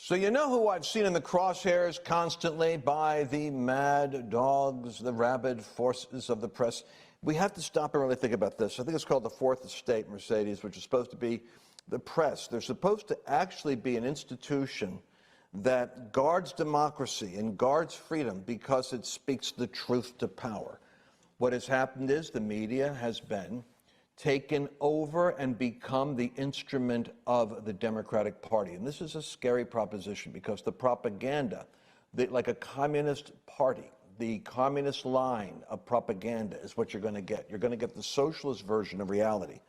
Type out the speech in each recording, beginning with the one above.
So you know who I've seen in the crosshairs constantly by the mad dogs, the rabid forces of the press? We have to stop and really think about this. I think it's called the Fourth Estate, Mercedes, which is supposed to be the press. They're supposed to actually be an institution that guards democracy and guards freedom because it speaks the truth to power. What has happened is the media has been taken over and become the instrument of the Democratic Party. And this is a scary proposition because the propaganda, like a communist party, the communist line of propaganda is what you're going to get. You're going to get the socialist version of reality.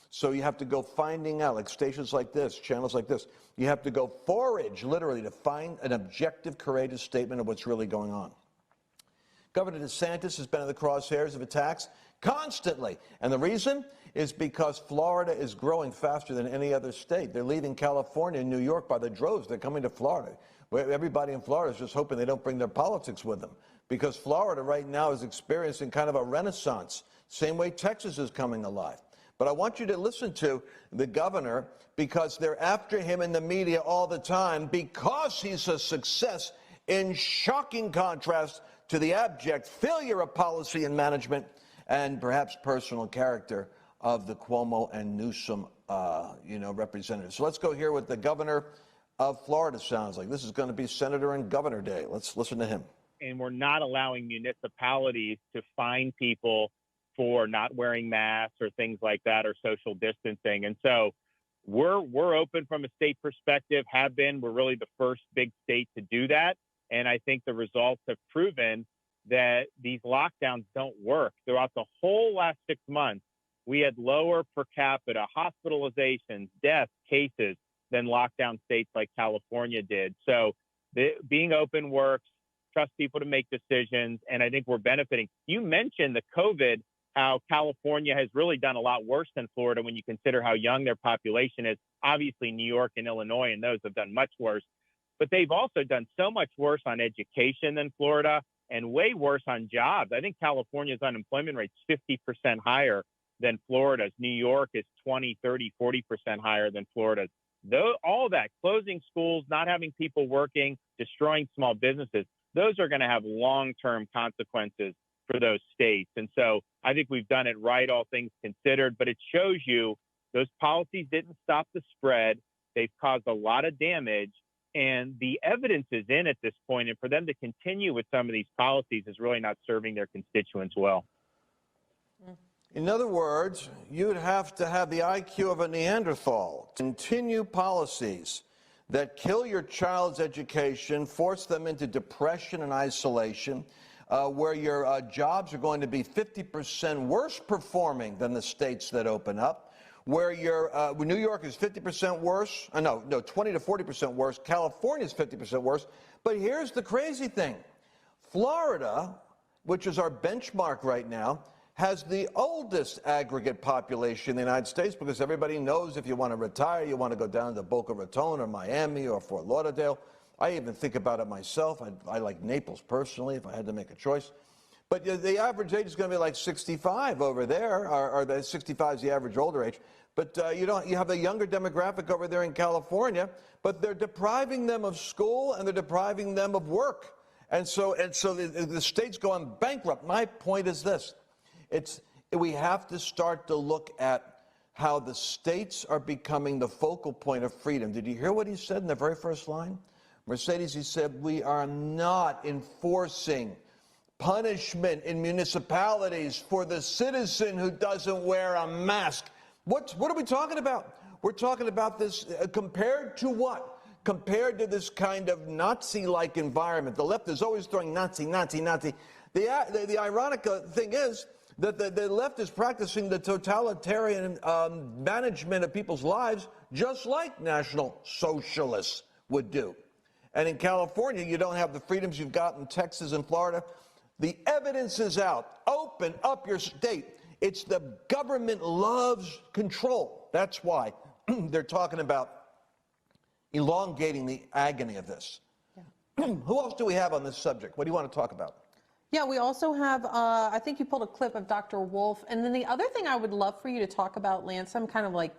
So you have to go finding out, like stations like this, channels like this, you have to go forage, literally, to find an objective, courageous statement of what's really going on. Governor DeSantis has been in the crosshairs of attacks constantly. And the reason is because Florida is growing faster than any other state. They're leaving California and New York by the droves. They're coming to Florida. Where everybody in Florida is just hoping they don't bring their politics with them. Because Florida right now is experiencing kind of a renaissance, same way Texas is coming alive. But I want you to listen to the governor because they're after him in the media all the time because he's a success in shocking contrast to the abject failure of policy and management and perhaps personal character of the Cuomo and Newsom, representatives. So let's go hear what the governor of Florida sounds like. This is going to be Senator and Governor Day. Let's listen to him. And we're not allowing municipalities to fine people for not wearing masks or things like that or social distancing. And so we're open from a state perspective, have been. We're really the first big state to do that. And I think the results have proven that these lockdowns don't work. Throughout the whole last 6 months, we had lower per capita hospitalizations, deaths, cases than lockdown states like California did. So being open works, trust people to make decisions, and I think we're benefiting. You mentioned the COVID, how California has really done a lot worse than Florida when you consider how young their population is. Obviously, New York and Illinois and those have done much worse, but they've also done so much worse on education than Florida and way worse on jobs. I think California's unemployment rate is 50% higher than Florida's. New York is 20, 30, 40% higher than Florida's. All that, closing schools, not having people working, destroying small businesses, those are going to have long-term consequences for those states. And so I think we've done it right, all things considered, but it shows you those policies didn't stop the spread. They've caused a lot of damage, and the evidence is in at this point. And for them to continue with some of these policies is really not serving their constituents well. In other words, you'd have to have the IQ of a Neanderthal. Continue policies that kill your child's education, force them into depression and isolation, where your jobs are going to be 50% worse performing than the states that open up, where New York is 50% worse, 20 to 40% worse, California is 50% worse. But here's the crazy thing. Florida, which is our benchmark right now, has the oldest aggregate population in the United States because everybody knows if you want to retire, you want to go down to Boca Raton or Miami or Fort Lauderdale. I even think about it myself. I like Naples personally if I had to make a choice. But the average age is going to be like 65 over there, or the 65 is the average older age. But you have a younger demographic over there in California, but they're depriving them of school and they're depriving them of work. And so the state's going bankrupt. My point is this. We have to start to look at how the states are becoming the focal point of freedom. Did you hear what he said in the very first line? Mercedes, he said, we are not enforcing punishment in municipalities for the citizen who doesn't wear a mask. What are we talking about? We're talking about this compared to what? Compared to this kind of Nazi-like environment. The left is always throwing Nazi, Nazi, Nazi. The ironic thing is that the left is practicing the totalitarian management of people's lives just like National Socialists would do. And in California, you don't have the freedoms you've got in Texas and Florida. The evidence is out. Open up your state. It's the government loves control. That's why they're talking about elongating the agony of this. Yeah. Who else do we have on this subject? What do you want to talk about? Yeah, we also have, I think you pulled a clip of Dr. Wolf. And then the other thing I would love for you to talk about, Lance, I'm kind of like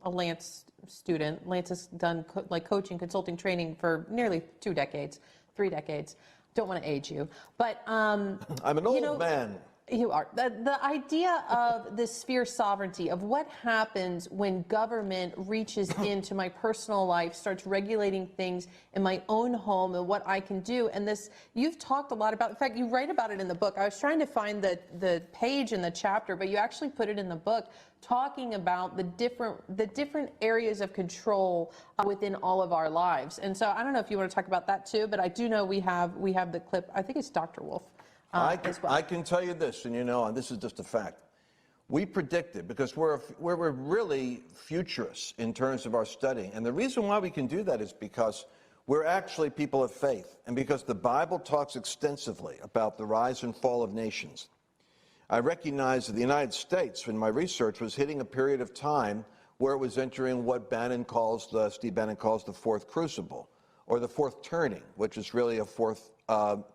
a Lance student. Lance has done like coaching, consulting, training for nearly 2 decades, 3 decades. Don't want to age you, but I'm an old man. You are. The idea of the sphere sovereignty, of what happens when government reaches into my personal life, starts regulating things in my own home and what I can do. And this, you've talked a lot about, in fact, you write about it in the book. I was trying to find the page in the chapter, but you actually put it in the book, talking about the different areas of control within all of our lives. And so I don't know if you want to talk about that too, but I do know we have the clip. I think it's Dr. Wolf. I can tell you this, and and this is just a fact. We predicted, because we're really futurists in terms of our studying, and the reason why we can do that is because we're actually people of faith, and because the Bible talks extensively about the rise and fall of nations. I recognize that the United States, in my research, was hitting a period of time where it was entering what Steve Bannon calls the fourth crucible, or the fourth turning, which is really a fourth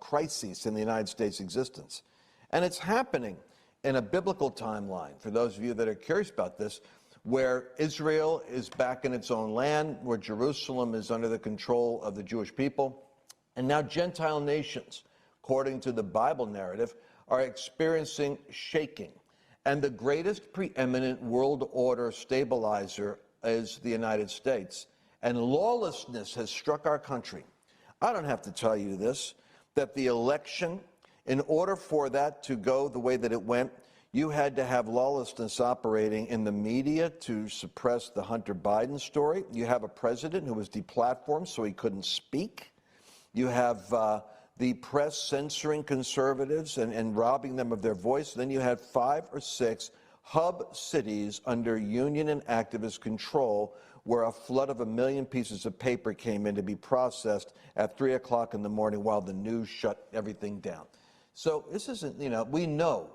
crisis in the United States' existence. And it's happening in a biblical timeline, for those of you that are curious about this, where Israel is back in its own land, where Jerusalem is under the control of the Jewish people, and now Gentile nations, according to the Bible narrative, are experiencing shaking. And the greatest preeminent world order stabilizer is the United States. And lawlessness has struck our country. I don't have to tell you this, that the election, in order for that to go the way that it went, you had to have lawlessness operating in the media to suppress the Hunter Biden story. You have a president who was deplatformed so he couldn't speak. You have the press censoring conservatives and robbing them of their voice. Then you had 5 or 6 hub cities under union and activist control, where a flood of 1 million pieces of paper came in to be processed at 3 o'clock in the morning while the news shut everything down. So this isn't, we know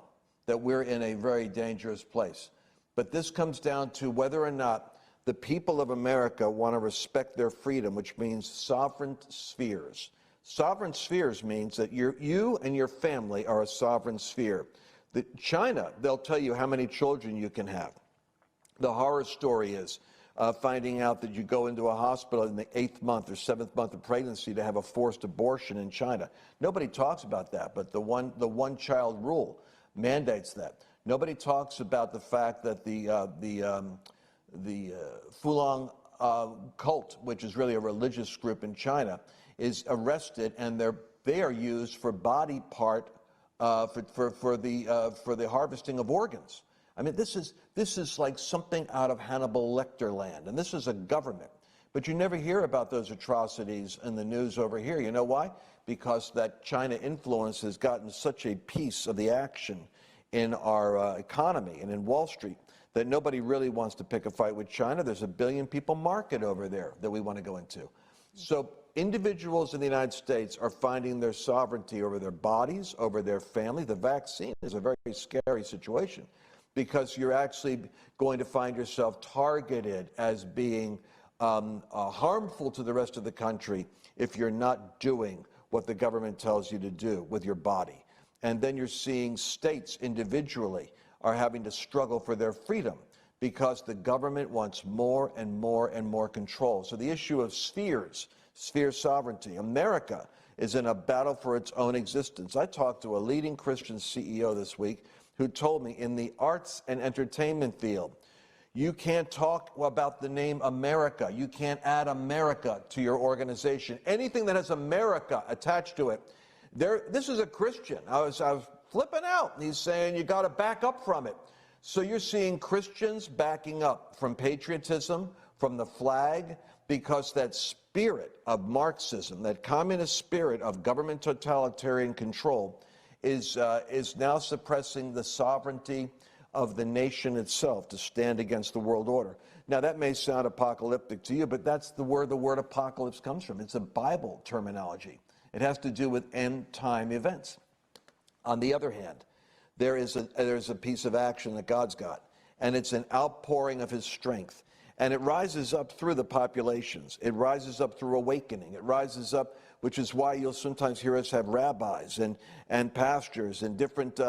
that we're in a very dangerous place. But this comes down to whether or not the people of America want to respect their freedom, which means sovereign spheres. Sovereign spheres means that you and your family are a sovereign sphere. China, they'll tell you how many children you can have. The horror story is finding out that you go into a hospital in the 8th month or 7th month of pregnancy to have a forced abortion in China. Nobody talks about that, but the one-child rule mandates that. Nobody talks about the fact that the Falun cult, which is really a religious group in China, is arrested, and they are used for body part for the harvesting of organs. I mean, this is like something out of Hannibal Lecter land, and this is a government. But you never hear about those atrocities in the news over here. You know why? Because that China influence has gotten such a piece of the action in our economy and in Wall Street that nobody really wants to pick a fight with China. There's a 1 billion people market over there that we want to go into. So individuals in the United States are finding their sovereignty over their bodies, over their family. The vaccine is a very scary situation, because you're actually going to find yourself targeted as being harmful to the rest of the country if you're not doing what the government tells you to do with your body. And then you're seeing states individually are having to struggle for their freedom because the government wants more and more and more control. So the issue of spheres, sphere sovereignty. America is in a battle for its own existence. I talked to a leading Christian CEO this week who told me, in the arts and entertainment field, you can't talk about the name America. You can't add America to your organization. Anything that has America attached to it. This is a Christian. I was flipping out. And he's saying you got to back up from it. So you're seeing Christians backing up from patriotism, from the flag, because that spirit of Marxism, that communist spirit of government totalitarian control, is now suppressing the sovereignty of the nation itself to stand against the world order. Now, that may sound apocalyptic to you, but that's where the word apocalypse comes from. It's a Bible terminology. It has to do with end-time events. On the other hand, there's a piece of action that God's got, and it's an outpouring of his strength. And it rises up through the populations. It rises up through awakening. It rises up, which is why you'll sometimes hear us have rabbis and pastors and different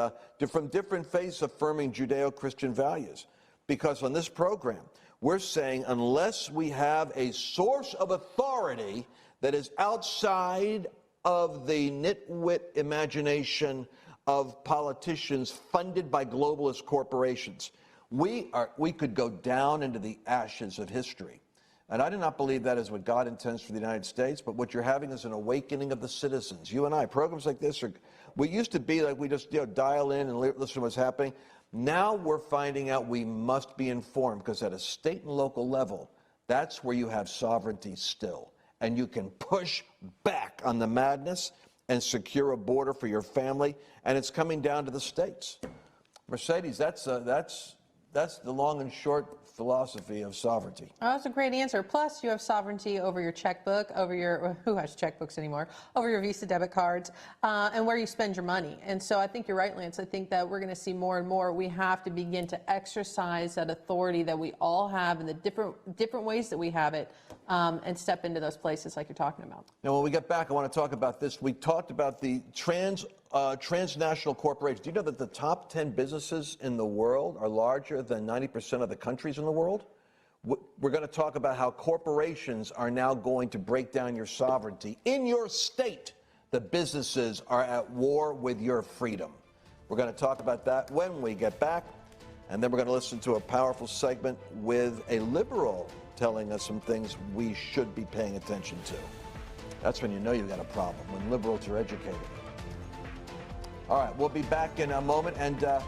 faiths affirming Judeo-Christian values. because on this program, we're saying unless we have a source of authority that is outside of the nitwit imagination of politicians funded by globalist corporations, we could go down into the ashes of history. And I do not believe that is what God intends for the United States, but what you're having is an awakening of the citizens. You and I, programs like this we used to be like we just dial in and listen to what's happening. Now we're finding out we must be informed, because at a state and local level, that's where you have sovereignty still. And you can push back on the madness and secure a border for your family, and it's coming down to the states. Mercedes, that's the long and short philosophy of sovereignty. Oh, that's a great answer. Plus, you have sovereignty over your checkbook, over your, who has checkbooks anymore, over your Visa debit cards, and where you spend your money. And so I think you're right, Lance. I think that we're going to see more and more. We have to begin to exercise that authority that we all have in the different ways that we have it, and step into those places like you're talking about. Now, when we get back, I want to talk about this. We talked about the transnational corporations. Do you know that the top 10 businesses in the world are larger than 90% of the countries in the world? We're going to talk about how corporations are now going to break down your sovereignty. In your state, the businesses are at war with your freedom. We're going to talk about that when we get back. And then we're going to listen to a powerful segment with a liberal telling us some things we should be paying attention to. That's when you know you've got a problem, when liberals are educated. All right, we'll be back in a moment, and I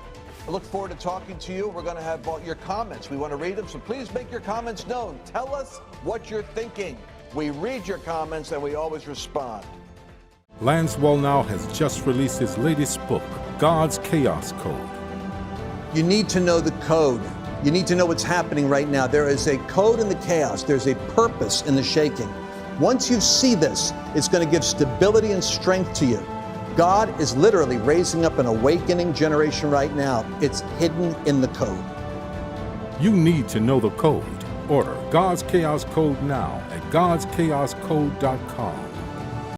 look forward to talking to you. We're going to have your comments. We want to read them, so please make your comments known. Tell us what you're thinking. We read your comments, and we always respond. Lance Wallnau has just released his latest book, God's Chaos Code. You need to know the code. You need to know what's happening right now. There is a code in the chaos. There's a purpose in the shaking. Once you see this, it's going to give stability and strength to you. God is literally raising up an awakening generation right now. It's hidden in the code. You need to know the code. Order God's Chaos Code now at godschaoscode.com.